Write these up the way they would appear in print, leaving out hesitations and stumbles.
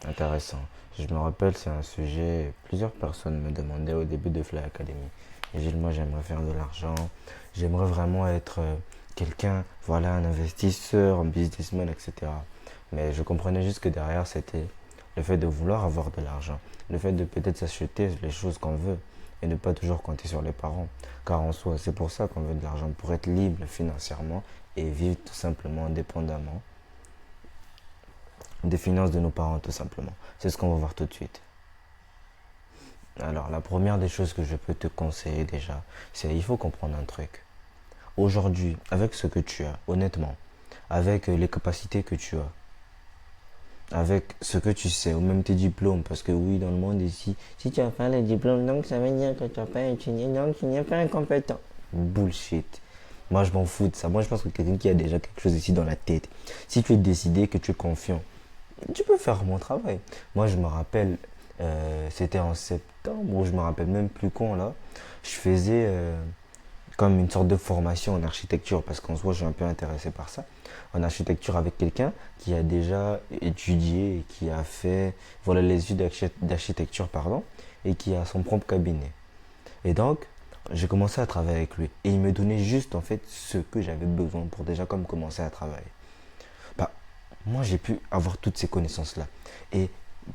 Intéressant. Je me rappelle, c'est un sujet, plusieurs personnes me demandaient au début de Fly Academy. Et Gilles, moi j'aimerais faire de l'argent, j'aimerais vraiment être quelqu'un, voilà, un investisseur, un businessman, etc. Mais je comprenais juste que derrière c'était le fait de vouloir avoir de l'argent, le fait de peut-être s'acheter les choses qu'on veut et ne pas toujours compter sur les parents. Car en soi, c'est pour ça qu'on veut de l'argent, pour être libre financièrement et vivre tout simplement indépendamment des finances de nos parents tout simplement. C'est ce qu'on va voir tout de suite. Alors la première des choses que je peux te conseiller déjà, c'est il faut comprendre un truc. Aujourd'hui, avec ce que tu as, honnêtement, avec les capacités que tu as, avec ce que tu sais, ou même tes diplômes, parce que oui, dans le monde ici, si tu as pas les diplômes, donc ça veut dire que tu n'as pas étudié, donc tu n'es pas incompétent. Bullshit. Moi, je m'en fous de ça. Moi, je pense que quelqu'un qui a déjà quelque chose ici dans la tête, si tu es décidé, que tu es confiant, tu peux faire mon travail. Moi, je me rappelle, c'était en septembre, ou je me rappelle même plus quand là, je faisais comme une sorte de formation en architecture, parce qu'en soi, je suis un peu intéressé par ça, en architecture avec quelqu'un qui a déjà étudié et qui a fait, voilà, les études d'architecture, pardon, et qui a son propre cabinet. Et donc, j'ai commencé à travailler avec lui. Et il me donnait juste, en fait, ce que j'avais besoin pour déjà comme commencer à travailler. Bah, moi, j'ai pu avoir toutes ces connaissances-là. Et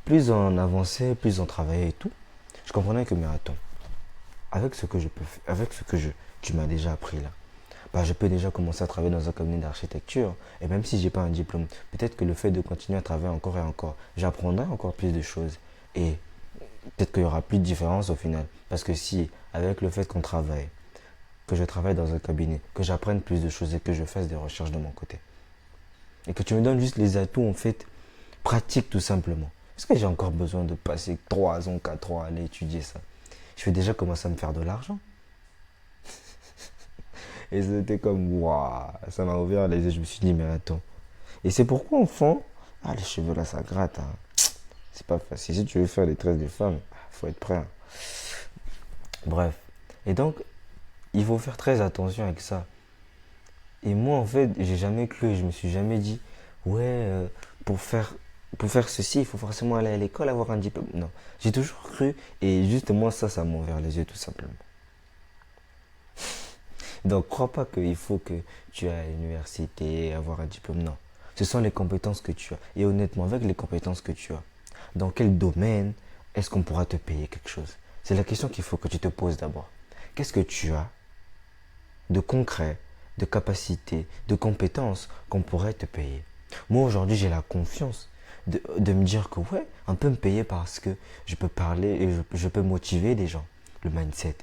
plus on avançait, plus on travaillait et tout, je comprenais que, mais attends, avec ce que je peux faire, avec ce que tu m'as déjà appris là, bah, je peux déjà commencer à travailler dans un cabinet d'architecture. Et même si j'ai pas un diplôme, peut-être que le fait de continuer à travailler encore et encore, j'apprendrai encore plus de choses. Et peut-être qu'il y aura plus de différence au final. Parce que si, avec le fait qu'on travaille, que je travaille dans un cabinet, que j'apprenne plus de choses et que je fasse des recherches de mon côté, et que tu me donnes juste les atouts en fait pratiques tout simplement. Est-ce que j'ai encore besoin de passer 3 ans, 4 ans à aller étudier ça? Je vais déjà commencer à me faire de l'argent. Et c'était comme, waouh, ça m'a ouvert les yeux. Je me suis dit, mais attends. Et c'est pourquoi, enfant, ah, les cheveux là, ça gratte. Hein. C'est pas facile. Si tu veux faire les tresses des femmes, faut être prêt. Hein. Bref. Et donc, il faut faire très attention avec ça. Et moi, en fait, j'ai jamais cru, je me suis jamais dit, ouais, pour faire, pour faire ceci, il faut forcément aller à l'école, avoir un diplôme. Non. J'ai toujours cru, et justement, ça m'a ouvert les yeux tout simplement. Donc, crois pas qu'il faut que tu ailles à l'université, avoir un diplôme. Non. Ce sont les compétences que tu as. Et honnêtement, avec les compétences que tu as, dans quel domaine est-ce qu'on pourra te payer quelque chose? C'est la question qu'il faut que tu te poses d'abord. Qu'est-ce que tu as de concret, de capacité, de compétences qu'on pourrait te payer? Moi, aujourd'hui, j'ai la confiance de me dire que, ouais, on peut me payer parce que je peux parler et je peux motiver les gens. Le mindset.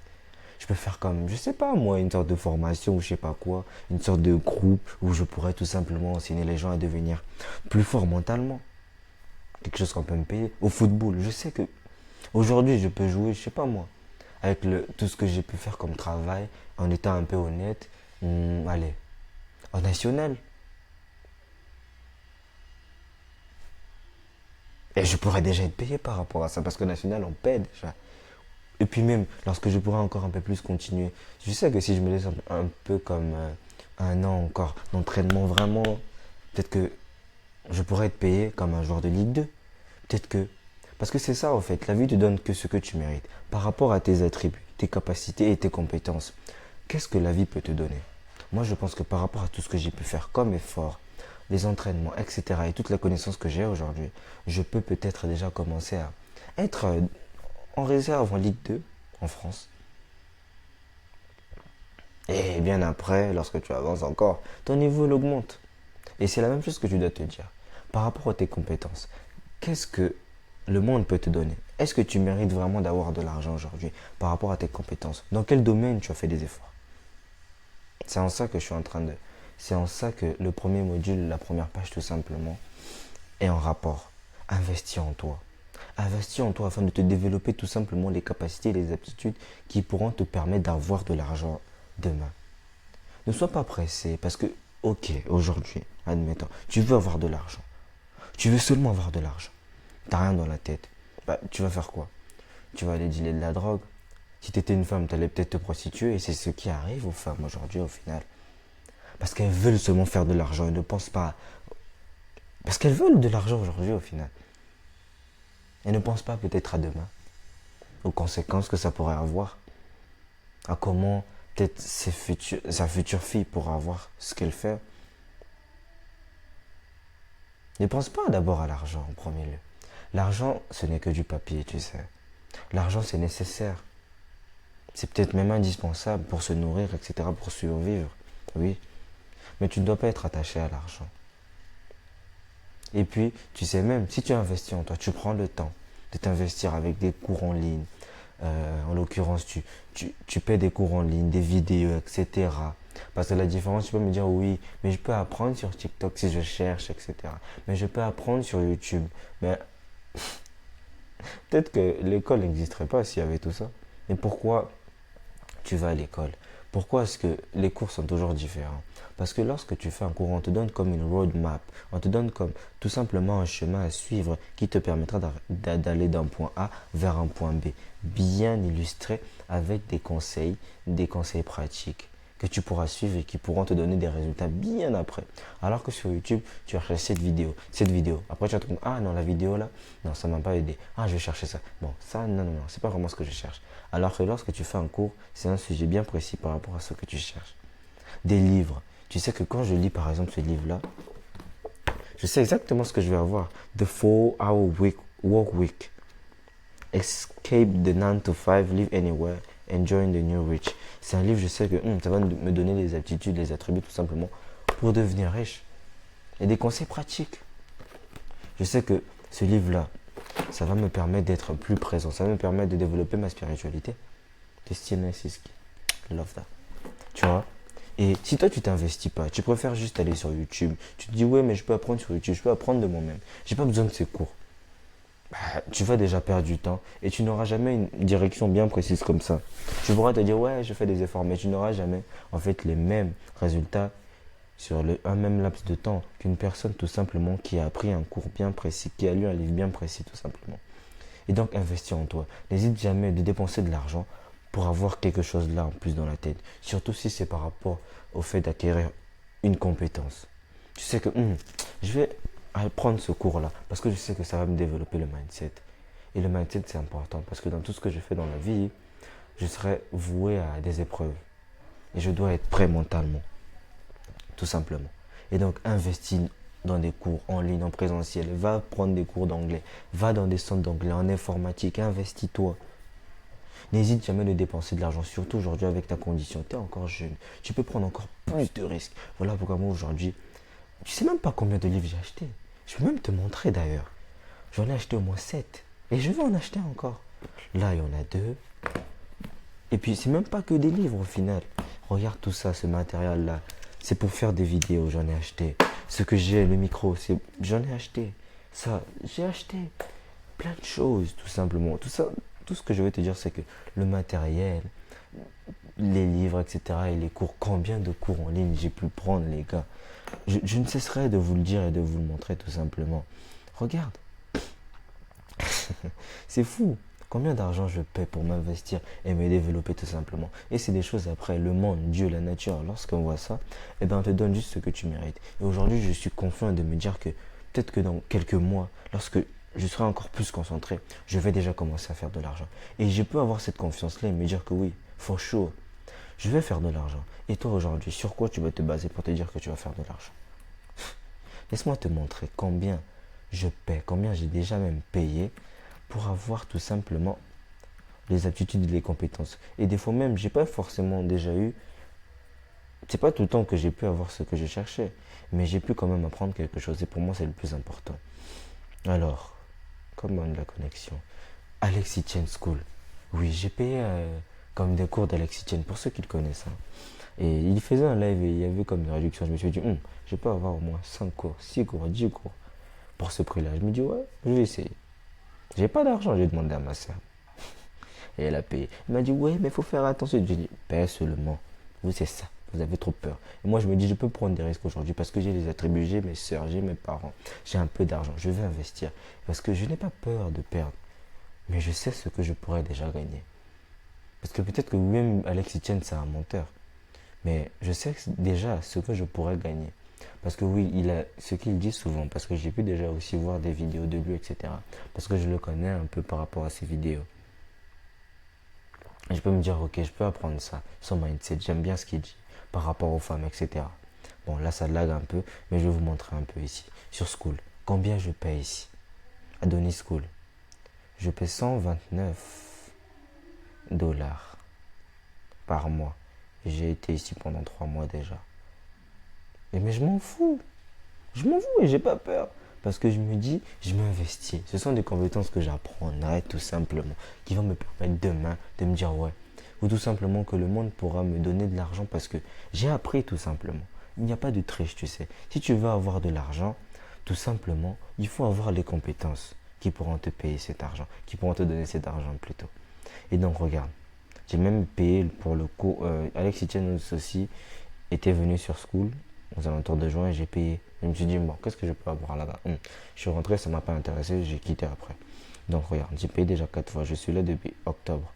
Je peux faire comme, je sais pas moi, une sorte de formation ou je sais pas quoi, une sorte de groupe où je pourrais tout simplement enseigner les gens à devenir plus forts mentalement. Quelque chose qu'on peut me payer. Au football, je sais que aujourd'hui je peux jouer, je sais pas moi, avec tout ce que j'ai pu faire comme travail, en étant un peu honnête, allez, en national. Et je pourrais déjà être payé par rapport à ça, parce que national on paie déjà. Et puis même, lorsque je pourrais encore un peu plus continuer, je sais que si je me laisse un peu comme un an encore d'entraînement vraiment, peut-être que je pourrais être payé comme un joueur de Ligue 2. Peut-être que... Parce que c'est ça en fait, la vie te donne que ce que tu mérites. Par rapport à tes attributs, tes capacités et tes compétences, qu'est-ce que la vie peut te donner? Moi je pense que par rapport à tout ce que j'ai pu faire comme effort, les entraînements, etc. et toute la connaissance que j'ai aujourd'hui, je peux peut-être déjà commencer à être en réserve en Ligue 2 en France. Et bien après, lorsque tu avances encore, ton niveau il augmente. Et c'est la même chose que tu dois te dire. Par rapport à tes compétences, qu'est-ce que le monde peut te donner? Est-ce que tu mérites vraiment d'avoir de l'argent aujourd'hui par rapport à tes compétences? Dans quel domaine tu as fait des efforts? C'est en ça que je suis en train de... C'est en ça que le premier module, la première page tout simplement, est en rapport. Investis en toi. Investis en toi afin de te développer tout simplement les capacités et les aptitudes qui pourront te permettre d'avoir de l'argent demain. Ne sois pas pressé parce que, ok, aujourd'hui, admettons, tu veux avoir de l'argent. Tu veux seulement avoir de l'argent. T'as rien dans la tête. Bah, tu vas faire quoi? Tu vas aller dealer de la drogue. Si t'étais une femme, t'allais peut-être te prostituer et c'est ce qui arrive aux femmes aujourd'hui au final. Parce qu'elles veulent seulement faire de l'argent et ne pensent pas. Parce qu'elles veulent de l'argent aujourd'hui au final. Et ne pense pas peut-être à demain, aux conséquences que ça pourrait avoir, à comment peut-être sa future fille pourra avoir ce qu'elle fait. Ne pense pas d'abord à l'argent en premier lieu. L'argent, ce n'est que du papier, tu sais. L'argent, c'est nécessaire. C'est peut-être même indispensable pour se nourrir, etc., pour survivre. Oui. Mais tu ne dois pas être attaché à l'argent. Et puis, tu sais même, si tu investis en toi, tu prends le temps de t'investir avec des cours en ligne. En l'occurrence, tu paies des cours en ligne, des vidéos, etc. Parce que la différence, tu peux me dire oui, mais je peux apprendre sur TikTok si je cherche, etc. Mais je peux apprendre sur YouTube. Mais peut-être que l'école n'existerait pas s'il y avait tout ça. Mais pourquoi tu vas à l'école? Pourquoi est-ce que les cours sont toujours différents? Parce que lorsque tu fais un cours, on te donne comme une roadmap, on te donne comme tout simplement un chemin à suivre qui te permettra d'aller d'un point A vers un point B, bien illustré avec des conseils pratiques que tu pourras suivre et qui pourront te donner des résultats bien après. Alors que sur YouTube, tu vas chercher cette vidéo. Après, tu vas te dire, ah non, la vidéo là, non, ça m'a pas aidé. Ah, je vais chercher ça. Bon, ça, non, non, non, c'est pas vraiment ce que je cherche. Alors que lorsque tu fais un cours, c'est un sujet bien précis par rapport à ce que tu cherches. Des livres. Tu sais que quand je lis par exemple ce livre-là, je sais exactement ce que je vais avoir. The 4-Hour Work Week. Escape the 9 to 5, live anywhere, enjoying the new rich. C'est un livre, je sais que ça va me donner les aptitudes, les attributs tout simplement pour devenir riche. Et des conseils pratiques. Je sais que ce livre-là, ça va me permettre d'être plus présent. Ça va me permettre de développer ma spiritualité. Destinée, c'est ce qui. Love that. Tu vois? Et si toi tu t'investis pas, tu préfères juste aller sur YouTube, tu te dis ouais mais je peux apprendre sur YouTube, je peux apprendre de moi-même, j'ai pas besoin de ces cours. Bah, tu vas déjà perdre du temps et tu n'auras jamais une direction bien précise comme ça. Tu pourras te dire ouais je fais des efforts mais tu n'auras jamais en fait les mêmes résultats sur un même laps de temps qu'une personne tout simplement qui a appris un cours bien précis, qui a lu un livre bien précis tout simplement. Et donc investir en toi. N'hésite jamais de dépenser de l'argent pour avoir quelque chose là en plus dans la tête. Surtout si c'est par rapport au fait d'acquérir une compétence. Tu sais que je vais prendre ce cours-là parce que je sais que ça va me développer le mindset. Et le mindset, c'est important parce que dans tout ce que je fais dans la vie, je serai voué à des épreuves. Et je dois être prêt mentalement, tout simplement. Et donc, investis dans des cours en ligne, en présentiel. Va prendre des cours d'anglais. Va dans des centres d'anglais, en informatique. Investis-toi. N'hésite jamais de dépenser de l'argent, surtout aujourd'hui avec ta condition. Tu es encore jeune. Tu peux prendre encore plus de risques. Voilà pourquoi moi aujourd'hui, tu sais même pas combien de livres j'ai acheté. Je peux même te montrer d'ailleurs. J'en ai acheté au moins 7. Et je vais en acheter encore. Là, il y en a 2. Et puis, c'est même pas que des livres au final. Regarde tout ça, ce matériel-là. C'est pour faire des vidéos, j'en ai acheté. Ce que j'ai, le micro, j'en ai acheté. Ça, j'ai acheté plein de choses, tout simplement. Tout ça, tout ce que je veux te dire, c'est que le matériel, les livres, etc. et les cours, combien de cours en ligne j'ai pu prendre, les gars. Je ne cesserai de vous le dire et de vous le montrer, tout simplement. Regarde. C'est fou. Combien d'argent je paie pour m'investir et me développer tout simplement. Et c'est des choses après, le monde, Dieu, la nature, lorsqu'on voit ça, eh ben on te donne juste ce que tu mérites. Et aujourd'hui, je suis confiant de me dire que peut-être que dans quelques mois, lorsque je serai encore plus concentré, je vais déjà commencer à faire de l'argent. Et je peux avoir cette confiance-là et me dire que oui, for sure, je vais faire de l'argent. Et toi aujourd'hui, sur quoi tu vas te baser pour te dire que tu vas faire de l'argent? Laisse-moi te montrer combien je paie, combien j'ai déjà même payé pour avoir tout simplement les aptitudes et les compétences. Et des fois même, j'ai pas forcément déjà eu, c'est pas tout le temps que j'ai pu avoir ce que je cherchais, mais j'ai pu quand même apprendre quelque chose. Et pour moi, c'est le plus important. Alors, comment la connexion? Alexis Chen School. Oui, j'ai payé comme des cours d'Alexis Chen, pour ceux qui le connaissent. Hein. Et il faisait un live et il y avait comme une réduction. Je me suis dit, je peux avoir au moins 5 cours, 6 cours, 10 cours pour ce prix-là. Je me dis, ouais, je vais essayer. J'ai pas d'argent, j'ai demandé à ma soeur. Et elle a payé. Elle m'a dit, ouais, mais il faut faire attention. J'ai dit, paye seulement. Vous, c'est ça. Vous avez trop peur. Et moi, je me dis, je peux prendre des risques aujourd'hui parce que j'ai les attributs, j'ai mes soeurs, j'ai mes parents. J'ai un peu d'argent. Je vais investir. Parce que je n'ai pas peur de perdre. Mais je sais ce que je pourrais déjà gagner. Parce que peut-être que même Alexis Chen, c'est un menteur. Mais je sais déjà ce que je pourrais gagner. Parce que oui, il a ce qu'il dit souvent, parce que j'ai pu déjà aussi voir des vidéos de lui, etc. Parce que je le connais un peu par rapport à ses vidéos. Et je peux me dire, ok, je peux apprendre ça, son mindset, j'aime bien ce qu'il dit par rapport aux femmes, etc. Bon, là, ça lag un peu, mais je vais vous montrer un peu ici. Sur School, combien je paye ici? Adonis School, je paie 129 dollars par mois. J'ai été ici pendant 3 mois déjà. Mais je m'en fous. Je m'en fous et j'ai pas peur. Parce que je me dis, je m'investis. Ce sont des compétences que j'apprendrai tout simplement, qui vont me permettre demain de me dire ouais. Ou tout simplement que le monde pourra me donner de l'argent parce que j'ai appris tout simplement. Il n'y a pas de triche, tu sais. Si tu veux avoir de l'argent, tout simplement, il faut avoir les compétences qui pourront te payer cet argent, qui pourront te donner cet argent plutôt. Et donc regarde, j'ai même payé pour le cours. Alex Etienne aussi était venu sur School aux alentours de juin et j'ai payé. Je me suis dit, bon, qu'est-ce que je peux avoir là-bas? Je suis rentré, ça ne m'a pas intéressé, j'ai quitté après. Donc regarde, j'ai payé déjà 4 fois, je suis là depuis octobre.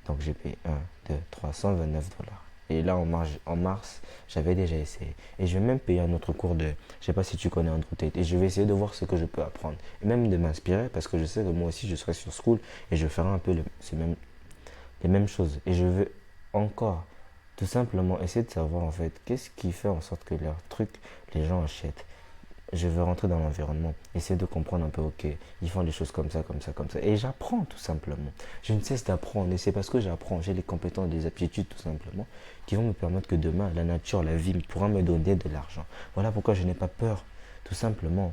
Donc j'ai payé 1, 2, 329 dollars. Et là en mars, j'avais déjà essayé. Et je vais même payer un autre cours de, je sais pas si tu connais Andrew Tate. Et je vais essayer de voir ce que je peux apprendre. Et même de m'inspirer parce que je sais que moi aussi je serai sur School et je ferai un peu les mêmes choses. Et je veux encore tout simplement essayer de savoir en fait qu'est-ce qui fait en sorte que leurs trucs, les gens achètent. Je veux rentrer dans l'environnement, essayer de comprendre un peu, ok, ils font des choses comme ça, comme ça, comme ça. Et j'apprends tout simplement. Je ne cesse d'apprendre et c'est parce que j'apprends, j'ai les compétences, les aptitudes tout simplement, qui vont me permettre que demain, la nature, la vie pourra me donner de l'argent. Voilà pourquoi je n'ai pas peur, tout simplement,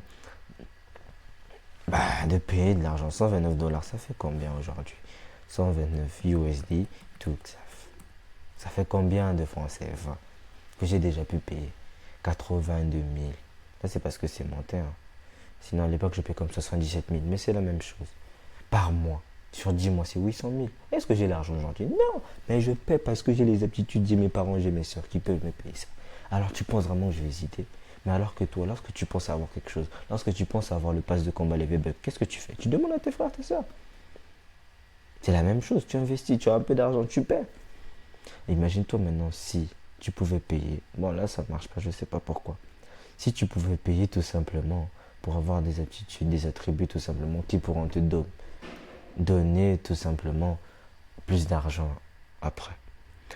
de payer de l'argent. 129 dollars, ça fait combien aujourd'hui? 129 USD, tout ça. Ça fait combien de francs CFA que j'ai déjà pu payer? 82 000. Là, c'est parce que c'est monté. Hein. Sinon, à l'époque, je payais comme 77 000. Mais c'est la même chose. Par mois. Sur 10 mois, c'est 800 000. Est-ce que j'ai l'argent aujourd'hui? Non. Mais je paie parce que j'ai les aptitudes. J'ai mes parents, j'ai mes soeurs qui peuvent me payer ça. Alors, tu penses vraiment que je vais hésiter? Mais alors que toi, lorsque tu penses avoir quelque chose, lorsque tu penses avoir le pass de combat, les V-Bucks, qu'est-ce que tu fais? Tu demandes à tes frères, tes soeurs. C'est la même chose. Tu investis, tu as un peu d'argent, tu paies. Imagine-toi maintenant si tu pouvais payer. Bon, là, ça ne marche pas, je ne sais pas pourquoi. Si tu pouvais payer tout simplement pour avoir des aptitudes, des attributs tout simplement qui pourront te donner tout simplement plus d'argent après.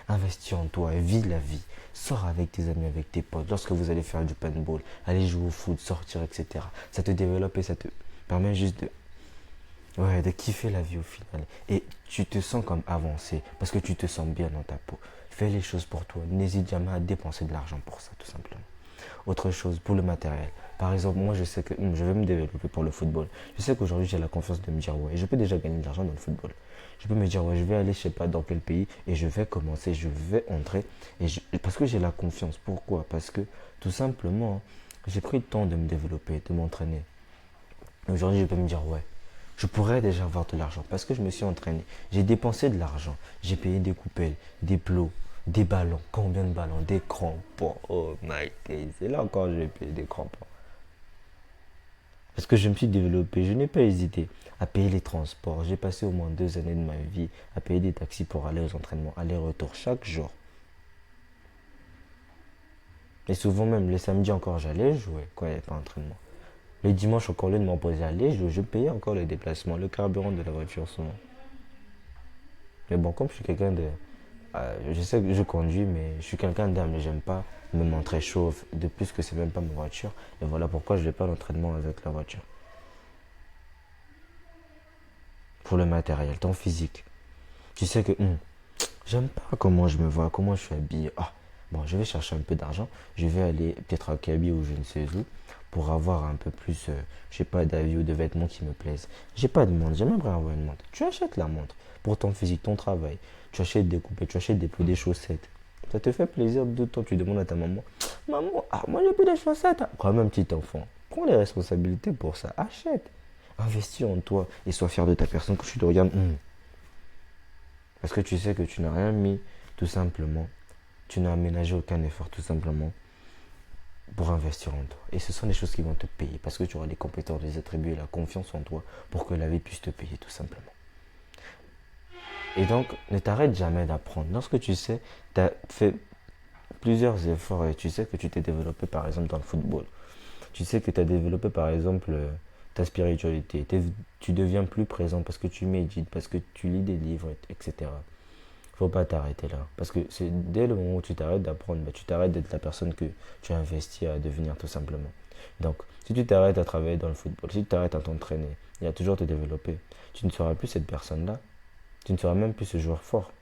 Investis en toi, vis la vie. Sors avec tes amis, avec tes potes. Lorsque vous allez faire du paintball, aller jouer au foot, sortir, etc. Ça te développe et ça te permet juste de kiffer la vie au final. Et tu te sens comme avancé parce que tu te sens bien dans ta peau. Fais les choses pour toi. N'hésite jamais à dépenser de l'argent pour ça, tout simplement. Autre chose, pour le matériel. Par exemple, moi, je sais que je vais me développer pour le football. Je sais qu'aujourd'hui, j'ai la confiance de me dire, ouais, je peux déjà gagner de l'argent dans le football. Je peux me dire, ouais, je vais aller, je sais pas dans quel pays, et je vais commencer, je vais entrer. Parce que j'ai la confiance. Pourquoi? Parce que, tout simplement, j'ai pris le temps de me développer, de m'entraîner. Aujourd'hui, je peux me dire, ouais, je pourrais déjà avoir de l'argent parce que je me suis entraîné. J'ai dépensé de l'argent. J'ai payé des coupelles, des plots, des ballons. Combien de ballons? Des crampons. Oh my god. C'est là encore je vais payer des crampons. Parce que je me suis développé. Je n'ai pas hésité à payer les transports. J'ai passé au moins 2 années de ma vie à payer des taxis pour aller aux entraînements, aller-retour chaque jour. Et souvent même, les samedis encore, j'allais jouer quand il n'y avait pas d'entraînement. Le dimanche, encore, au lieu de m'opposer à aller, je payais encore les déplacements, le carburant de la voiture souvent. Mais bon, comme je suis quelqu'un de... je sais que je conduis, mais je suis quelqu'un d'âme. J'aime pas me montrer chauve. De plus que c'est même pas ma voiture. Et voilà pourquoi je n'ai pas d'entraînement avec la voiture. Pour le matériel, ton physique. Tu sais que j'aime pas comment je me vois, comment je suis habillé. Ah, bon, je vais chercher un peu d'argent. Je vais aller peut-être à Kaby ou je ne sais où pour avoir un peu plus, je sais pas, d'avis ou de vêtements qui me plaisent. J'ai pas de montre, j'aimerais avoir une montre. Tu achètes la montre pour ton physique, ton travail. Tu achètes des coupes, tu achètes des plots, des chaussettes. Ça te fait plaisir de temps, tu demandes à ta maman, maman, moi j'ai plus de chaussettes. Quand même, petit enfant, prends les responsabilités pour ça, achète. Investis en toi et sois fier de ta personne que tu te regardes. Parce que tu sais que tu n'as rien mis, tout simplement. Tu n'as aménagé aucun effort, tout simplement, pour investir en toi. Et ce sont des choses qui vont te payer parce que tu auras les compétences, les attributs et la confiance en toi pour que la vie puisse te payer, tout simplement. Et donc, ne t'arrête jamais d'apprendre. Lorsque tu sais, tu as fait plusieurs efforts et tu sais que tu t'es développé par exemple dans le football. Tu sais que tu as développé par exemple ta spiritualité. Tu deviens plus présent parce que tu médites, parce que tu lis des livres, etc. Faut pas t'arrêter là. Parce que c'est dès le moment où tu t'arrêtes d'apprendre, bah, tu t'arrêtes d'être la personne que tu as investi à devenir tout simplement. Donc, si tu t'arrêtes à travailler dans le football, si tu t'arrêtes à t'entraîner et à toujours te développer, tu ne seras plus cette personne-là. Tu ne seras même plus ce joueur fort.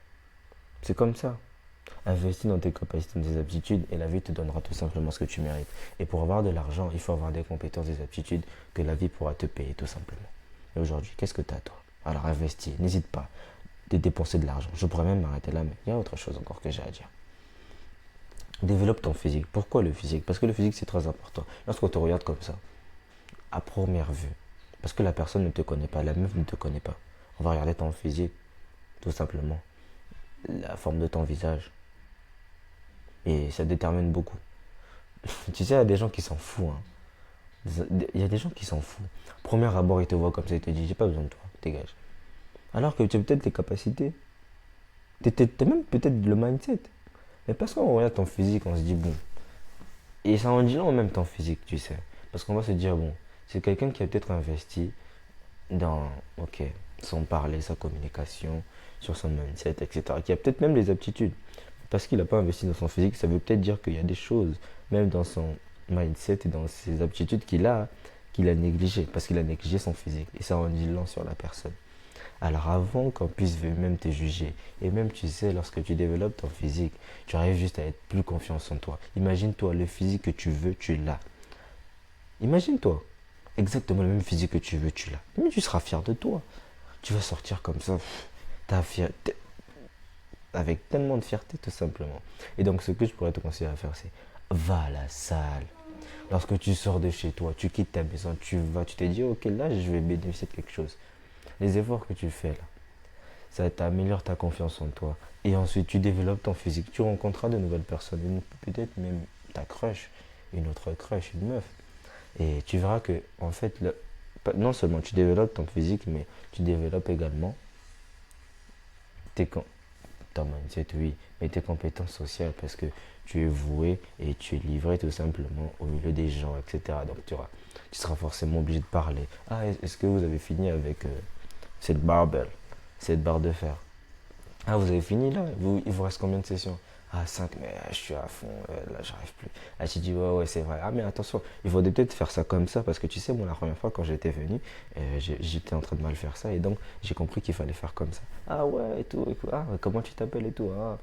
C'est comme ça. Investis dans tes capacités, dans tes aptitudes et la vie te donnera tout simplement ce que tu mérites. Et pour avoir de l'argent, il faut avoir des compétences, des aptitudes que la vie pourra te payer tout simplement. Et aujourd'hui, qu'est-ce que tu as toi? Alors investis, n'hésite pas de dépenser de l'argent. Je pourrais même m'arrêter là, mais il y a autre chose encore que j'ai à dire. Développe ton physique. Pourquoi le physique? Parce que le physique c'est très important. Lorsqu'on te regarde comme ça, à première vue, parce que la personne ne te connaît pas, la meuf ne te connaît pas. On va regarder ton physique, tout simplement. La forme de ton visage. Et ça détermine beaucoup. Tu sais, il y a des gens qui s'en foutent. Il y a des gens qui s'en foutent. Premier abord, ils te voient comme ça, ils te disent, j'ai pas besoin de toi, dégage. Alors que tu as peut-être les capacités. T'as même peut-être le mindset. Mais parce qu'on regarde ton physique, on se dit, bon. Et ça en dit long même ton physique, tu sais. Parce qu'on va se dire, bon, c'est quelqu'un qui a peut-être investi dans, ok, son parler, sa communication, sur son mindset, etc. Qui a peut-être même les aptitudes. Parce qu'il n'a pas investi dans son physique, ça veut peut-être dire qu'il y a des choses, même dans son mindset et dans ses aptitudes qu'il a négligées. Parce qu'il a négligé son physique. Et ça en dit long sur la personne. Alors avant qu'on puisse même te juger, et même tu sais, lorsque tu développes ton physique, tu arrives juste à être plus confiant en toi. Imagine-toi, le physique que tu veux, tu l'as. Imagine-toi, exactement le même physique que tu veux, tu l'as. Mais tu seras fier de toi. Tu vas sortir comme ça, avec tellement de fierté tout simplement. Et donc ce que je pourrais te conseiller à faire, c'est va à la salle. Lorsque tu sors de chez toi, tu quittes ta maison, tu vas, tu te dis, ok, là je vais bénéficier de quelque chose. Les efforts que tu fais là, ça t'améliore ta confiance en toi. Et ensuite, tu développes ton physique. Tu rencontreras de nouvelles personnes. Peut-être même ta crush, une autre crush, une meuf. Et tu verras que, en fait, non seulement tu développes ton physique, mais tu développes également tes, ton mindset, oui, mais tes compétences sociales parce que tu es voué et tu es livré tout simplement au milieu des gens, etc. Donc tu seras forcément obligé de parler. Ah, est-ce que vous avez fini avec cette barbell, cette barre de fer? Ah, vous avez fini là? Il vous reste combien de sessions? Ah, 5 mais je suis à fond, là, j'arrive plus. Ah, tu dis, ouais, ouais, c'est vrai. Ah, mais attention, il faudrait peut-être faire ça comme ça, parce que tu sais, moi, la première fois, quand j'étais venu, j'étais en train de mal faire ça, et donc, j'ai compris qu'il fallait faire comme ça. Ah, ouais, et tout, et tout. Ah, comment tu t'appelles et tout. Ah.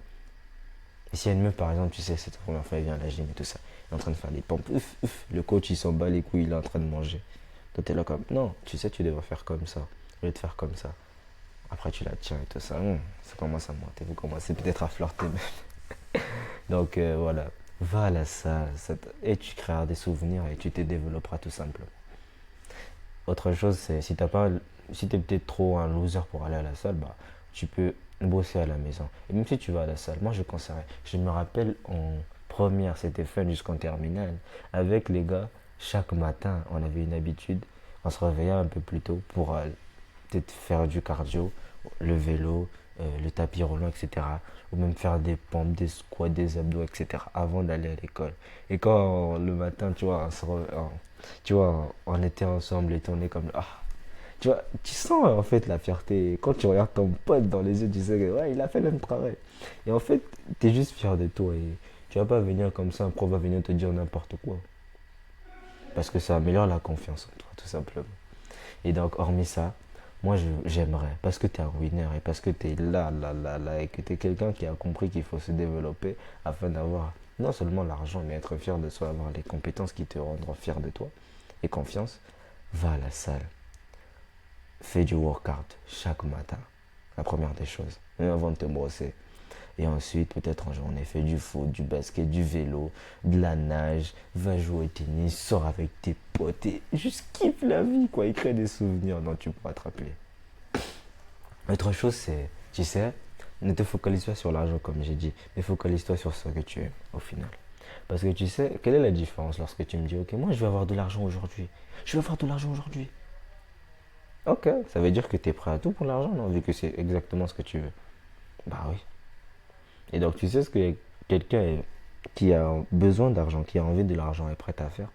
Et si y a une meuf, par exemple, tu sais, c'est ta première fois, elle vient à la gym et tout ça, elle est en train de faire des pompes, le coach, il s'en bat les couilles, il est en train de manger. Toi, t'es là comme, non, tu sais, tu devrais faire comme ça, au lieu de faire comme ça. Après, tu la tiens et tout ça. Ça commence à monter. Vous commencez peut-être à flirter même. Donc, voilà. Va à la salle. Et tu créeras des souvenirs et tu te développeras tout simplement. Autre chose, c'est si t'as pas, si t'es peut-être trop un loser pour aller à la salle, bah, tu peux bosser à la maison. Et même si tu vas à la salle, moi je conseillerais. Je me rappelle en première, c'était fun jusqu'en terminale. Avec les gars, chaque matin, on avait une habitude. On se réveillait un peu plus tôt pour peut-être faire du cardio, le vélo, le tapis roulant, etc. Ou même faire des pompes, des squats, des abdos, etc. avant d'aller à l'école. Et quand le matin, tu vois, tu vois, on était ensemble et on est comme, ah, tu vois, tu sens en fait la fierté. Quand tu regardes ton pote dans les yeux, tu sais que ouais, il a fait le même travail. Et en fait, tu es juste fier de toi et tu vas pas venir comme ça, un prof va venir te dire n'importe quoi. Parce que ça améliore la confiance en toi, tout simplement. Et donc, hormis ça, moi, j'aimerais, parce que tu es un winner et parce que tu es là, là, là, là, et que tu es quelqu'un qui a compris qu'il faut se développer afin d'avoir non seulement l'argent, mais être fier de soi, avoir les compétences qui te rendront fier de toi et confiance, va à la salle. Fais du workout chaque matin, la première des choses, même avant de te brosser. Et ensuite, peut-être en journée, fais du foot, du basket, du vélo, de la nage, va jouer au tennis, sors avec tes potes et juste kiffe la vie, quoi. Et crée des souvenirs dont tu pourras te rappeler. Autre chose, c'est, tu sais, ne te focalise pas sur l'argent comme j'ai dit, mais focalise-toi sur ce que tu aimes au final. Parce que tu sais, quelle est la différence lorsque tu me dis, ok, moi je vais avoir de l'argent aujourd'hui. Je vais avoir de l'argent aujourd'hui. Ok, ça veut dire que tu es prêt à tout pour l'argent, non? Vu que c'est exactement ce que tu veux. Bah oui. Et donc tu sais ce que quelqu'un est qui a besoin d'argent, qui a envie de l'argent, est prête à faire.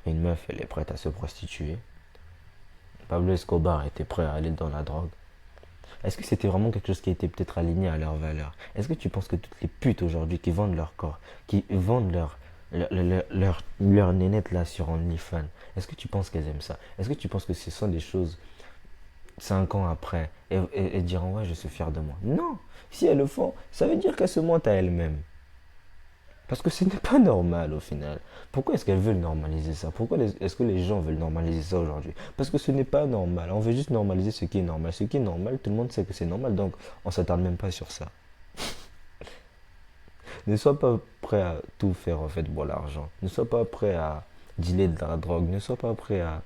Une meuf, elle est prête à se prostituer. Pablo Escobar était prêt à aller dans la drogue. Est-ce que c'était vraiment quelque chose qui était peut-être aligné à leurs valeurs? Est-ce que tu penses que toutes les putes aujourd'hui qui vendent leur corps, qui vendent leur nénette là sur OnlyFans, est-ce que tu penses qu'elles aiment ça? Est-ce que tu penses que ce sont des choses 5 ans après et diront ouais je suis fier de moi? Non. Si elles le font, ça veut dire qu'elles se mentent à elles-mêmes. Parce que ce n'est pas normal au final. Pourquoi est-ce qu'elles veulent normaliser ça? Pourquoi est-ce que les gens veulent normaliser ça aujourd'hui? Parce que ce n'est pas normal. On veut juste normaliser ce qui est normal. Ce qui est normal, tout le monde sait que c'est normal, donc on ne s'attarde même pas sur ça. Ne sois pas prêt à tout faire en fait pour l'argent. Ne sois pas prêt à dealer de la drogue. Ne sois pas prêt à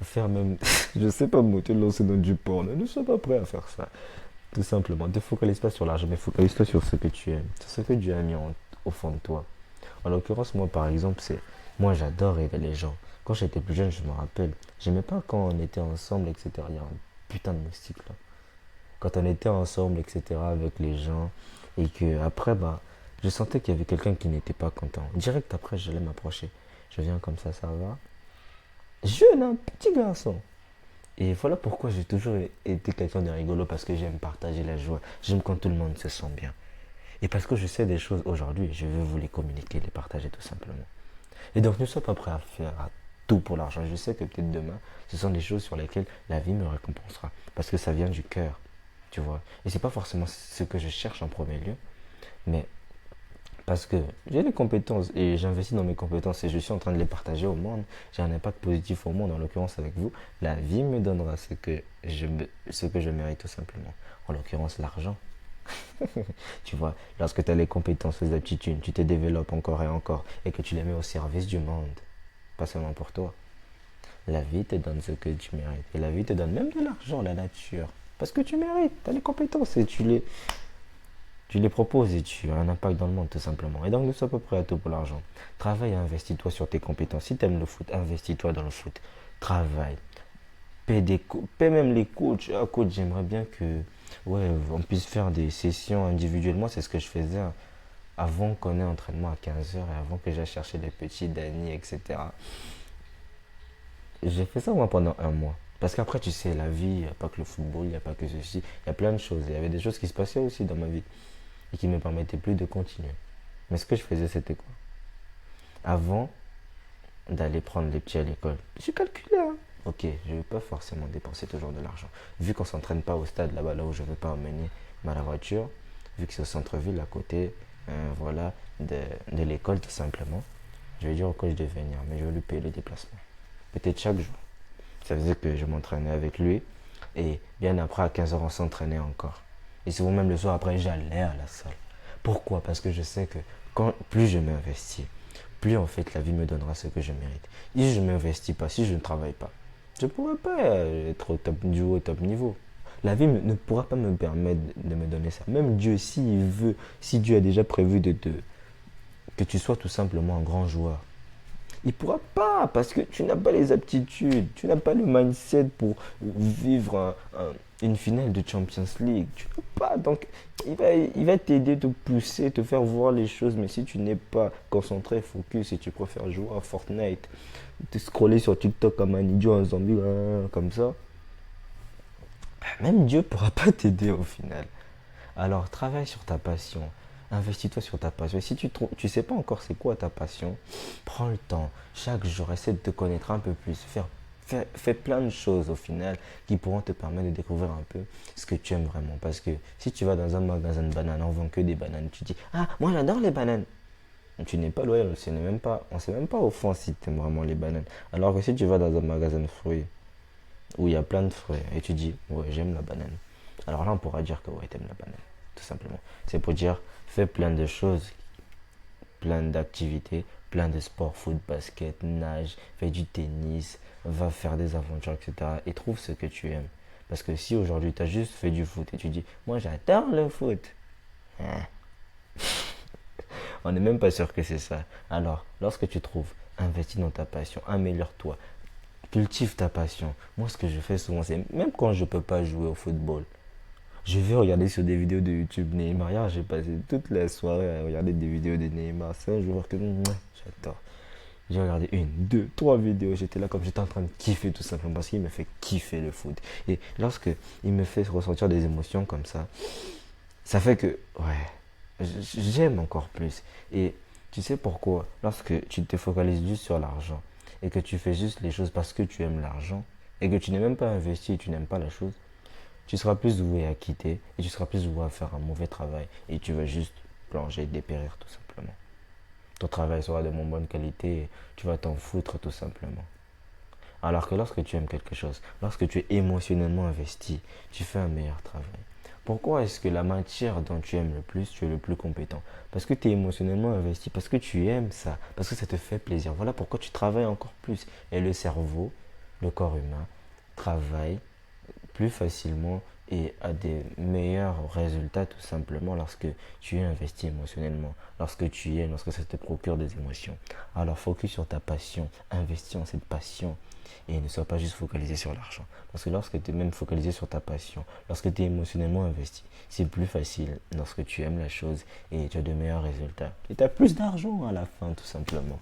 faire même, je sais pas moi, te lancer dans du porn. Ne sois pas prêt à faire ça. Tout simplement. Ne te focalise pas sur l'argent, mais focalise-toi sur ce que tu aimes. Sur ce que Dieu a mis au fond de toi. En l'occurrence, moi, par exemple, moi, j'adore aider les gens. Quand j'étais plus jeune, je me rappelle, j'aimais pas quand on était ensemble, etc. Il y a un putain de moustique là. Quand on était ensemble, etc., avec les gens, et que après, bah, je sentais qu'il y avait quelqu'un qui n'était pas content. Direct après, j'allais m'approcher. Je viens comme ça va. Jeune, un petit garçon. Et voilà pourquoi j'ai toujours été quelqu'un de rigolo, parce que j'aime partager la joie. J'aime quand tout le monde se sent bien. Et parce que je sais des choses aujourd'hui, je veux vous les communiquer, les partager tout simplement. Et donc ne sois pas prêt à faire tout pour l'argent. Je sais que peut-être demain, ce sont des choses sur lesquelles la vie me récompensera. Parce que ça vient du cœur, tu vois. Et c'est pas forcément ce que je cherche en premier lieu, mais parce que j'ai les compétences et j'investis dans mes compétences et je suis en train de les partager au monde. J'ai un impact positif au monde, en l'occurrence avec vous. La vie me donnera ce que je mérite tout simplement. En l'occurrence, l'argent. Tu vois, lorsque tu as les compétences, les aptitudes, tu te développes encore et encore et que tu les mets au service du monde, pas seulement pour toi. La vie te donne ce que tu mérites. Et la vie te donne même de l'argent, la nature. Parce que tu mérites, tu as les compétences et tu les proposes et tu as un impact dans le monde tout simplement. Et donc ne sois pas prêt à tout pour l'argent. Travaille et investis-toi sur tes compétences. Si tu aimes le foot, investis-toi dans le foot. Travaille. Paie même les coachs. Ah, coach, j'aimerais bien que ouais, on puisse faire des sessions individuelles. Moi, c'est ce que je faisais avant qu'on ait entraînement à 15 heures et avant que j'aille chercher les petits Dani, etc. J'ai fait ça moi pendant un mois. Parce qu'après, tu sais, la vie, il n'y a pas que le football, il n'y a pas que ceci, il y a plein de choses. Il y avait des choses qui se passaient aussi dans ma vie et qui ne me permettaient plus de continuer. Mais ce que je faisais, c'était quoi? Avant d'aller prendre les petits à l'école, je calculais, hein. Ok, je ne vais pas forcément dépenser toujours de l'argent. Vu qu'on ne s'entraîne pas au stade là-bas, là où je ne veux pas emmener ma voiture, vu que c'est au centre-ville à côté, voilà, de l'école tout simplement, je vais dire au coach de venir, mais je vais lui payer le déplacement. Peut-être chaque jour. Ça faisait que je m'entraînais avec lui et bien après à 15 heures on s'entraînait encore. Et souvent même le soir après j'allais à la salle. Pourquoi? Parce que je sais que plus je m'investis, plus en fait la vie me donnera ce que je mérite. Si je ne m'investis pas, si je ne travaille pas, je ne pourrai pas être au top niveau. La vie ne pourra pas me permettre de me donner ça. Même Dieu, s'il veut, si Dieu a déjà prévu que tu sois tout simplement un grand joueur, il ne pourra pas parce que tu n'as pas les aptitudes, tu n'as pas le mindset pour vivre une finale de Champions League. Tu n'as pas. Donc, il va t'aider, te pousser, te faire voir les choses. Mais si tu n'es pas concentré, focus, si tu préfères jouer à Fortnite, te scroller sur TikTok comme un idiot, un zombie, comme ça, même Dieu ne pourra pas t'aider au final. Alors, travaille sur ta passion. Investis-toi sur ta passion. Et si tu ne sais pas encore c'est quoi ta passion, prends le temps. Chaque jour, essaie de te connaître un peu plus. Fais plein de choses au final qui pourront te permettre de découvrir un peu ce que tu aimes vraiment. Parce que si tu vas dans un magasin de bananes, on vend que des bananes. Tu dis, ah, moi j'adore les bananes. Tu n'es pas loyal, on ne sait même pas au fond si tu aimes vraiment les bananes. Alors que si tu vas dans un magasin de fruits où il y a plein de fruits et tu dis, ouais, j'aime la banane. Alors là, on pourra dire que ouais, tu aimes la banane. Tout simplement. C'est pour dire, fais plein de choses, plein d'activités, plein de sports, foot, basket, nage, fais du tennis, va faire des aventures, etc. Et trouve ce que tu aimes. Parce que si aujourd'hui tu as juste fait du foot et tu dis, moi j'adore le foot, hein, on n'est même pas sûr que c'est ça. Alors, lorsque tu trouves, investis dans ta passion, améliore-toi, cultive ta passion. Moi, ce que je fais souvent, c'est même quand je ne peux pas jouer au football, Je vais regarder sur des vidéos de YouTube Neymar. Hier, j'ai passé toute la soirée à regarder des vidéos de Neymar. C'est un joueur que mouah, j'adore. J'ai regardé une, deux, trois vidéos. J'étais là comme j'étais en train de kiffer tout simplement parce qu'il me fait kiffer le foot. Et lorsque il me fait ressentir des émotions comme ça fait que, ouais, j'aime encore plus. Et tu sais pourquoi? Lorsque tu te focalises juste sur l'argent et que tu fais juste les choses parce que tu aimes l'argent et que tu n'es même pas investi et tu n'aimes pas la chose, tu seras plus voué à quitter et tu seras plus voué à faire un mauvais travail et tu vas juste plonger, dépérir tout simplement. Ton travail sera de moins bonne qualité et tu vas t'en foutre tout simplement. Alors que lorsque tu aimes quelque chose, lorsque tu es émotionnellement investi, tu fais un meilleur travail. Pourquoi est-ce que la matière dont tu aimes le plus, tu es le plus compétent? Parce que tu es émotionnellement investi, parce que tu aimes ça, parce que ça te fait plaisir. Voilà pourquoi tu travailles encore plus. Et le cerveau, le corps humain, travaille plus facilement et à des meilleurs résultats tout simplement lorsque tu es investi émotionnellement, lorsque tu es, lorsque ça te procure des émotions. Alors focus sur ta passion, investis en cette passion et ne sois pas juste focalisé sur l'argent. Parce que lorsque tu es même focalisé sur ta passion, lorsque tu es émotionnellement investi, c'est plus facile lorsque tu aimes la chose et tu as de meilleurs résultats. Et tu as plus d'argent à la fin tout simplement.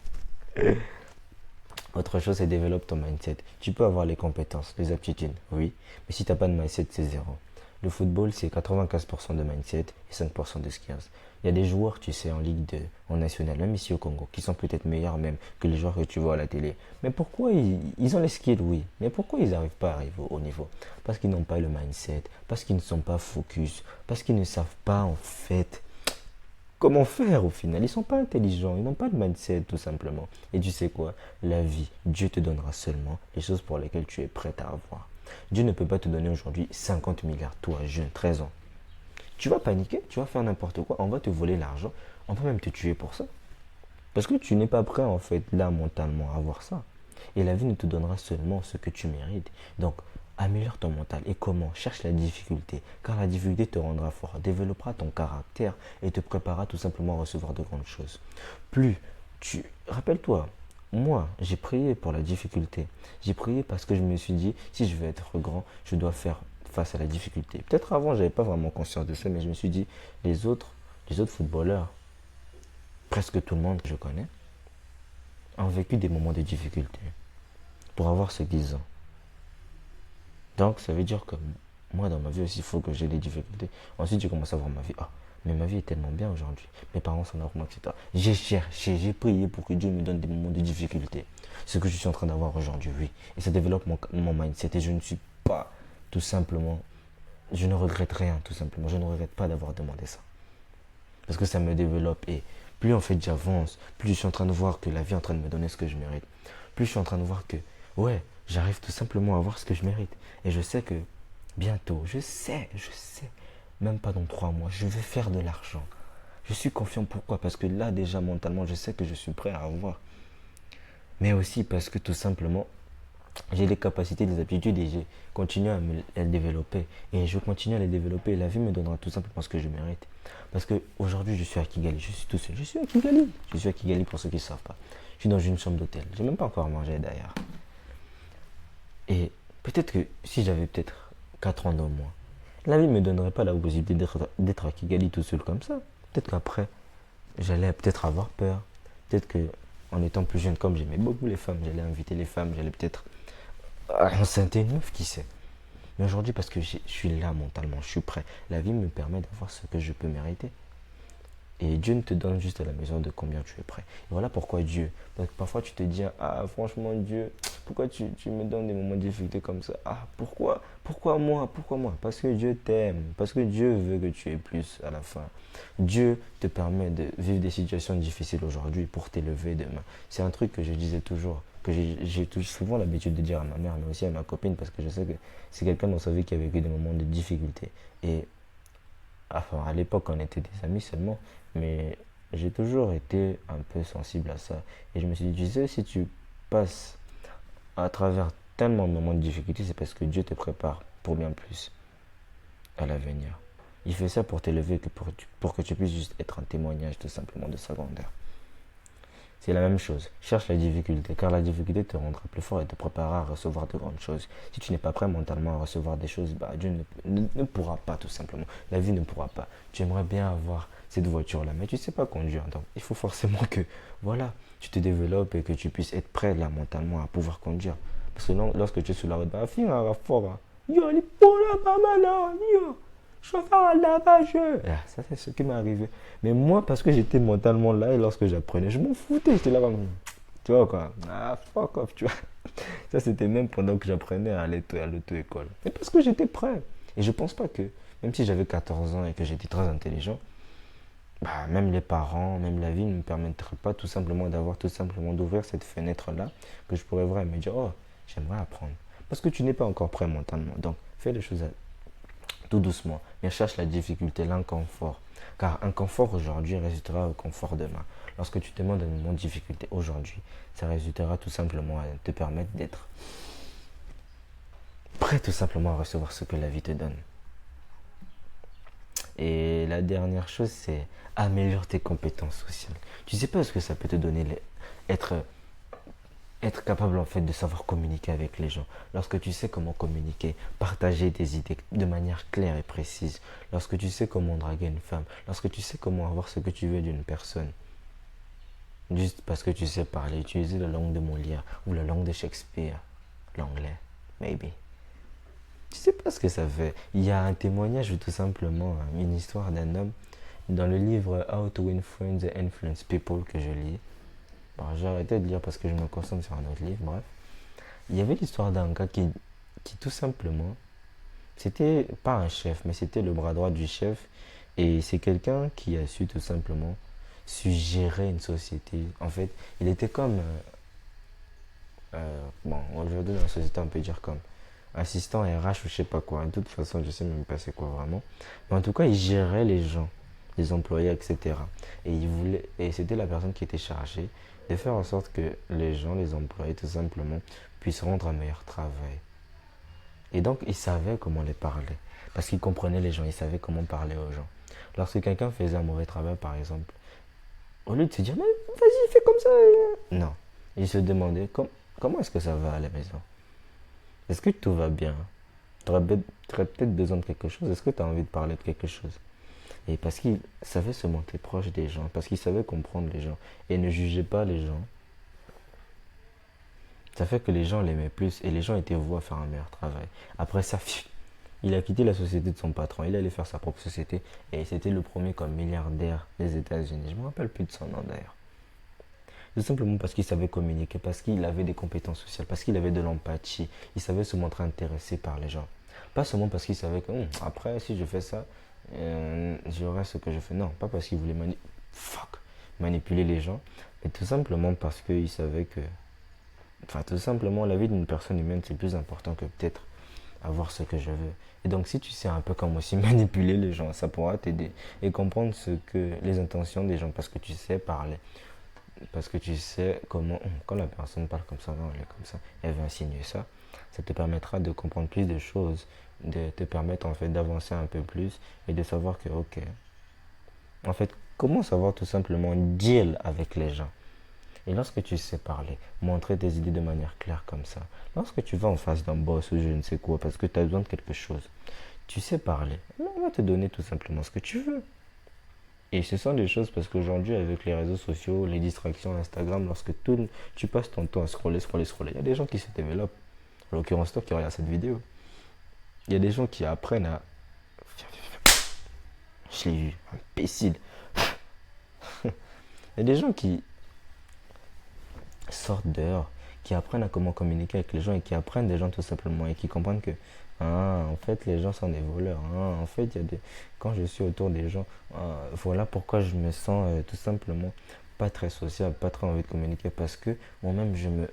Autre chose, c'est développe ton mindset. Tu peux avoir les compétences, les aptitudes, oui, mais si tu n'as pas de mindset, c'est zéro. Le football, c'est 95% de mindset et 5% de skills. Il y a des joueurs, tu sais, en Ligue 2, en National, même ici au Congo, qui sont peut-être meilleurs même que les joueurs que tu vois à la télé. Mais pourquoi ils ont les skills, oui, mais pourquoi ils n'arrivent pas à arriver au niveau? Parce qu'ils n'ont pas le mindset, parce qu'ils ne sont pas focus, parce qu'ils ne savent pas en fait comment faire au final. Ils sont pas intelligents, ils n'ont pas de mindset tout simplement. Et tu sais quoi? La vie, Dieu te donnera seulement les choses pour lesquelles tu es prêt à avoir. Dieu ne peut pas te donner aujourd'hui 50 milliards, toi, jeune, 13 ans. Tu vas paniquer, tu vas faire n'importe quoi, on va te voler l'argent, on va même te tuer pour ça. Parce que tu n'es pas prêt en fait là mentalement à avoir ça. Et la vie ne te donnera seulement ce que tu mérites. Donc améliore ton mental. Et comment? Cherche la difficulté. Car la difficulté te rendra fort, développera ton caractère et te préparera tout simplement à recevoir de grandes choses. Plus tu... Rappelle-toi, moi j'ai prié pour la difficulté. J'ai prié parce que je me suis dit, si je veux être grand, je dois faire face à la difficulté. Peut-être avant, je n'avais pas vraiment conscience de ça, mais je me suis dit, les autres footballeurs, presque tout le monde que je connais, ont vécu des moments de difficulté pour avoir ce qu'ils ont. Donc, ça veut dire que moi, dans ma vie aussi, il faut que j'ai des difficultés. Ensuite, j'ai commencé à voir ma vie. Ah, mais ma vie est tellement bien aujourd'hui. Mes parents sont là pour moi, etc. J'ai cherché, j'ai prié pour que Dieu me donne des moments de difficulté. Ce que je suis en train d'avoir aujourd'hui, oui. Et ça développe mon mindset. Et je ne suis pas, tout simplement, je ne regrette rien, tout simplement. Je ne regrette pas d'avoir demandé ça. Parce que ça me développe. Et plus en fait j'avance, plus je suis en train de voir que la vie est en train de me donner ce que je mérite. Plus je suis en train de voir que, ouais, j'arrive tout simplement à avoir ce que je mérite. Et je sais que bientôt, je sais, même pas dans 3 mois, je vais faire de l'argent. Je suis confiant, pourquoi? Parce que là déjà mentalement, je sais que je suis prêt à avoir. Mais aussi parce que tout simplement, j'ai les capacités, les aptitudes et j'ai continué à les développer. Et je continue à les développer. Et la vie me donnera tout simplement ce que je mérite. Parce qu'aujourd'hui, je suis à Kigali. Je suis tout seul. Je suis à Kigali. Je suis à Kigali pour ceux qui ne savent pas. Je suis dans une chambre d'hôtel. J'ai même pas encore mangé d'ailleurs. Et peut-être que si j'avais peut-être 4 ans de moins, la vie ne me donnerait pas la possibilité d'être à Kigali tout seul comme ça. Peut-être qu'après, j'allais peut-être avoir peur. Peut-être que en étant plus jeune, comme j'aimais beaucoup les femmes, j'allais inviter les femmes, j'allais peut-être enceinte une meuf, qui sait. Mais aujourd'hui, parce que je suis là mentalement, je suis prêt. La vie me permet d'avoir ce que je peux mériter. Et Dieu ne te donne juste à la mesure de combien tu es prêt. Et voilà pourquoi Dieu. Parce que parfois tu te dis, ah franchement Dieu, pourquoi tu me donnes des moments de difficulté comme ça? Ah pourquoi? Pourquoi moi? Pourquoi moi? Parce que Dieu t'aime. Parce que Dieu veut que tu aies plus à la fin. Dieu te permet de vivre des situations difficiles aujourd'hui pour t'élever demain. C'est un truc que je disais toujours, que j'ai souvent l'habitude de dire à ma mère, mais aussi à ma copine, parce que je sais que c'est quelqu'un dans sa vie qui a vécu des moments de difficulté. Et enfin, à l'époque, on était des amis seulement, mais j'ai toujours été un peu sensible à ça. Et je me suis dit, tu sais, si tu passes à travers tellement de moments de difficulté, c'est parce que Dieu te prépare pour bien plus à l'avenir. Il fait ça pour t'élever, pour que tu puisses juste être un témoignage tout simplement de sa grandeur. C'est la même chose. Cherche la difficulté, car la difficulté te rendra plus fort et te préparera à recevoir de grandes choses. Si tu n'es pas prêt mentalement à recevoir des choses, bah, Dieu ne pourra pas tout simplement. La vie ne pourra pas. Tu aimerais bien avoir cette voiture-là, mais tu ne sais pas conduire. Donc, il faut forcément que, voilà, tu te développes et que tu puisses être prêt là mentalement à pouvoir conduire. Parce que lorsque tu es sur la route, bah, fille, fort. Yo, les pour la maman là, yo. Chauffeur à lavageux. Ah, ça, c'est ce qui m'est arrivé. Mais moi, parce que j'étais mentalement là et lorsque j'apprenais, je m'en foutais. J'étais là, tu vois quoi. Ah, fuck off, tu vois. Ça, c'était même pendant que j'apprenais à aller à l'auto-école. Et parce que j'étais prêt. Et je pense pas que, même si j'avais 14 ans et que j'étais très intelligent, bah, même les parents, même la vie ne me permettrait pas tout simplement d'avoir tout simplement d'ouvrir cette fenêtre-là que je pourrais vraiment me dire, oh, j'aimerais apprendre. Parce que tu n'es pas encore prêt mentalement. Donc, fais les choses tout doucement, mais cherche la difficulté, l'inconfort. Car un confort aujourd'hui résultera au confort demain. Lorsque tu te demandes un moment de difficulté aujourd'hui, ça résultera tout simplement à te permettre d'être prêt tout simplement à recevoir ce que la vie te donne. Et la dernière chose, c'est améliorer tes compétences sociales. Tu sais pas ce que ça peut te donner, être être capable en fait de savoir communiquer avec les gens. Lorsque tu sais comment communiquer, partager tes idées de manière claire et précise, lorsque tu sais comment draguer une femme, lorsque tu sais comment avoir ce que tu veux d'une personne, juste parce que tu sais parler, utiliser la langue de Molière ou la langue de Shakespeare, l'anglais, maybe. Tu sais pas ce que ça fait. Il y a un témoignage ou tout simplement une histoire d'un homme dans le livre How to Win Friends and Influence People que je lis. Bon, j'ai arrêté de lire parce que je me concentre sur un autre livre, bref. Il y avait l'histoire d'un gars qui tout simplement, c'était pas un chef, mais c'était le bras droit du chef. Et c'est quelqu'un qui a su tout simplement suggérer une société. En fait, il était comme, bon, aujourd'hui dans la société on peut dire comme assistant RH ou je sais pas quoi. De toute façon, je sais même pas c'est quoi vraiment. Mais en tout cas, il gérait les gens, les employés, etc. Et c'était la personne qui était chargée de faire en sorte que les gens, les employés, tout simplement, puissent rendre un meilleur travail. Et donc, il savait comment les parler. Parce qu'il comprenait les gens, il savait comment parler aux gens. Lorsque quelqu'un faisait un mauvais travail, par exemple, au lieu de se dire, mais vas-y, fais comme ça. Non. Il se demandait, comment est-ce que ça va à la maison? Est-ce que tout va bien? Tu aurais peut-être besoin de quelque chose. Est-ce que tu as envie de parler de quelque chose? Et parce qu'il savait se montrer proche des gens, parce qu'il savait comprendre les gens et ne jugeait pas les gens, ça fait que les gens l'aimaient plus et les gens étaient voués à faire un meilleur travail. Après ça, il a quitté la société de son patron, il allait faire sa propre société et c'était le premier comme milliardaire des États-Unis. Je ne me rappelle plus de son nom d'ailleurs. Tout simplement parce qu'il savait communiquer, parce qu'il avait des compétences sociales, parce qu'il avait de l'empathie. Il savait se montrer intéressé par les gens. Pas seulement parce qu'il savait que après, si je fais ça, j'aurai ce que je fais. Non, pas parce qu'il voulait manipuler les gens, mais tout simplement parce qu'il savait que, enfin, tout simplement, la vie d'une personne humaine, c'est plus important que peut-être avoir ce que je veux. Et donc, si tu sais un peu comme aussi manipuler les gens, ça pourra t'aider et comprendre ce que les intentions des gens, parce que tu sais parler. Parce que tu sais comment, quand la personne parle comme ça, elle est comme ça, elle veut insinuer ça, ça te permettra de comprendre plus de choses, de te permettre en fait d'avancer un peu plus et de savoir que, ok, en fait, comment savoir tout simplement deal avec les gens. Et lorsque tu sais parler, montrer tes idées de manière claire comme ça, lorsque tu vas en face d'un boss ou je ne sais quoi, parce que tu as besoin de quelque chose, tu sais parler, on va te donner tout simplement ce que tu veux. Et ce sont des choses parce qu'aujourd'hui, avec les réseaux sociaux, les distractions, Instagram, lorsque tu passes ton temps à scroller, scroller, scroller, il y a des gens qui se développent. En l'occurrence, toi qui regardes cette vidéo, il y a des gens qui apprennent à. Je l'ai vu, imbécile. Il y a des gens qui sortent dehors, qui apprennent à comment communiquer avec les gens et qui apprennent des gens tout simplement et qui comprennent que en fait les gens sont des voleurs. En fait, il y a des quand je suis autour des gens, voilà pourquoi je me sens tout simplement pas très sociable, pas très envie de communiquer parce que moi-même je me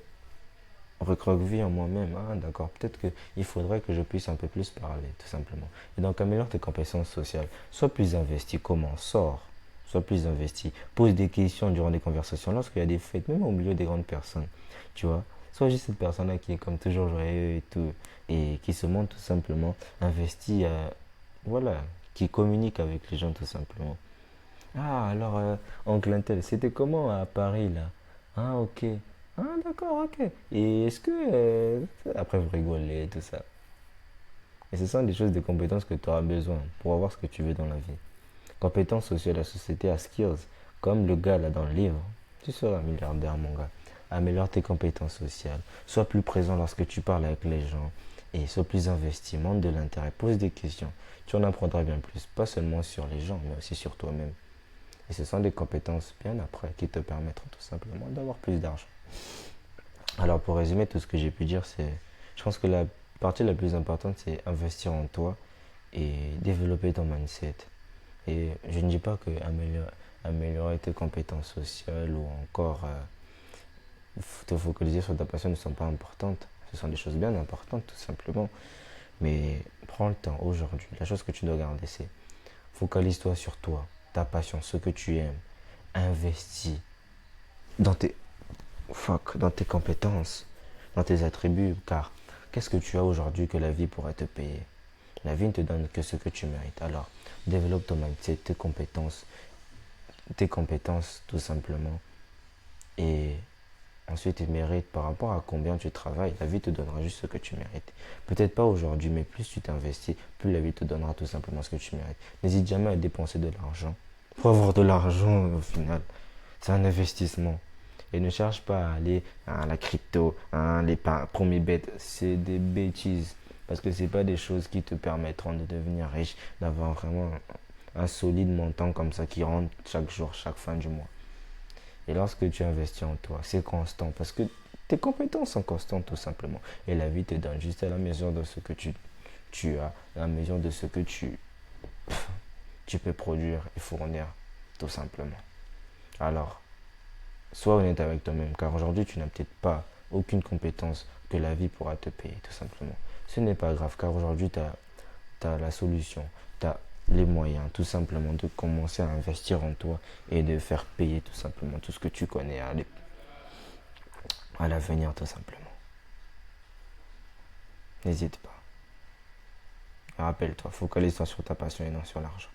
recroqueville en moi-même. D'accord, peut-être qu'il faudrait que je puisse un peu plus parler tout simplement. Et donc améliore tes compétences sociales, sois plus investi. Comment? Sors. Sois plus investi. Pose des questions durant des conversations. Lorsqu'il y a des fêtes, même au milieu des grandes personnes, tu vois. Sois juste cette personne-là qui est comme toujours joyeux et tout. Et qui se montre tout simplement investi. Voilà. Qui communique avec les gens tout simplement. Ah, alors, oncle Intel, c'était comment à Paris là? Ah, ok. Ah, d'accord, ok. Et est-ce que... après, vous rigolez, tout ça. Et ce sont des choses, des compétences que tu auras besoin pour avoir ce que tu veux dans la vie. Compétences sociales, la société a skills. Comme le gars là dans le livre. Tu seras milliardaire, mon gars. Améliore tes compétences sociales. Sois plus présent lorsque tu parles avec les gens. Et sois plus investi. Montre de l'intérêt. Pose des questions. Tu en apprendras bien plus. Pas seulement sur les gens, mais aussi sur toi-même. Et ce sont des compétences bien après qui te permettront tout simplement d'avoir plus d'argent. Alors pour résumer tout ce que j'ai pu dire, c'est, je pense que la partie la plus importante, c'est investir en toi et développer ton mindset. Et je ne dis pas que améliorer tes compétences sociales ou encore te focaliser sur ta passion ne sont pas importantes. Ce sont des choses bien importantes tout simplement. Mais prends le temps aujourd'hui. La chose que tu dois garder, c'est focalise-toi sur toi, ta passion, ce que tu aimes. Investis dans dans tes compétences, dans tes attributs, car qu'est-ce que tu as aujourd'hui que la vie pourrait te payer? La vie ne te donne que ce que tu mérites. Alors, développe ton mindset, tes compétences tout simplement. Et ensuite, tu mérites par rapport à combien tu travailles. La vie te donnera juste ce que tu mérites. Peut-être pas aujourd'hui, mais plus tu t'investis, plus la vie te donnera tout simplement ce que tu mérites. N'hésite jamais à dépenser de l'argent. Pour avoir de l'argent, au final, c'est un investissement. Et ne cherche pas à aller à la crypto, à les premiers bêtes. C'est des bêtises. Parce que ce n'est pas des choses qui te permettront de devenir riche, d'avoir vraiment un solide montant comme ça qui rentre chaque jour, chaque fin du mois. Et lorsque tu investis en toi, c'est constant. Parce que tes compétences sont constantes tout simplement. Et la vie te donne juste à la mesure de ce que tu as, à la mesure de ce que tu peux produire et fournir tout simplement. Alors, sois honnête avec toi-même, car aujourd'hui, tu n'as peut-être pas aucune compétence que la vie pourra te payer, tout simplement. Ce n'est pas grave, car aujourd'hui, tu as la solution, tu as les moyens, tout simplement, de commencer à investir en toi et de faire payer, tout simplement, tout ce que tu connais à l'avenir, tout simplement. N'hésite pas. Rappelle-toi, focalise-toi sur ta passion et non sur l'argent.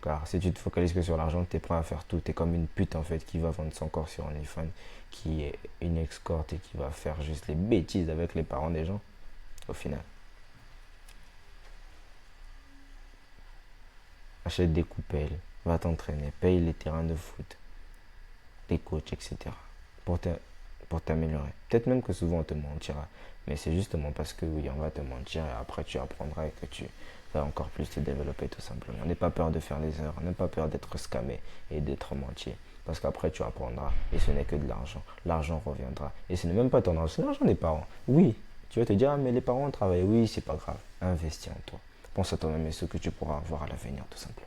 Car si tu te focalises que sur l'argent, tu es prêt à faire tout. Tu es comme une pute en fait qui va vendre son corps sur OnlyFans, qui est une escorte et qui va faire juste les bêtises avec les parents des gens. Au final, achète des coupelles, va t'entraîner, paye les terrains de foot, les coachs, etc. pour te- pour t'améliorer. Peut-être même que souvent on te mentira, mais c'est justement parce que oui, on va te mentir et après tu apprendras et que tu vas encore plus te développer tout simplement. N'aie pas peur de faire les erreurs, n'aie pas peur d'être scamé et d'être menti. Parce qu'après tu apprendras et ce n'est que de l'argent. L'argent reviendra. Et ce n'est même pas ton argent, c'est l'argent des parents. Oui, tu vas te dire, ah, mais les parents travaillent. Oui, c'est pas grave. Investis en toi. Pense à toi-même et ce que tu pourras avoir à l'avenir tout simplement.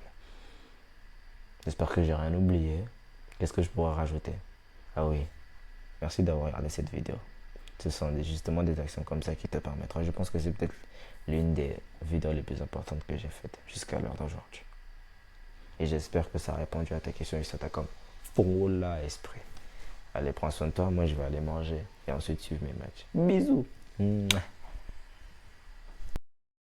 J'espère que j'ai rien oublié. Qu'est-ce que je pourrais rajouter? Ah oui, merci d'avoir regardé cette vidéo. Ce sont justement des actions comme ça qui te permettront. Je pense que c'est peut-être l'une des vidéos les plus importantes que j'ai faites jusqu'à l'heure d'aujourd'hui. Et j'espère que ça a répondu à ta question et ça t'a comme full à esprit. Allez, prends soin de toi. Moi, je vais aller manger et ensuite suivre mes matchs. Bisous. Mouah.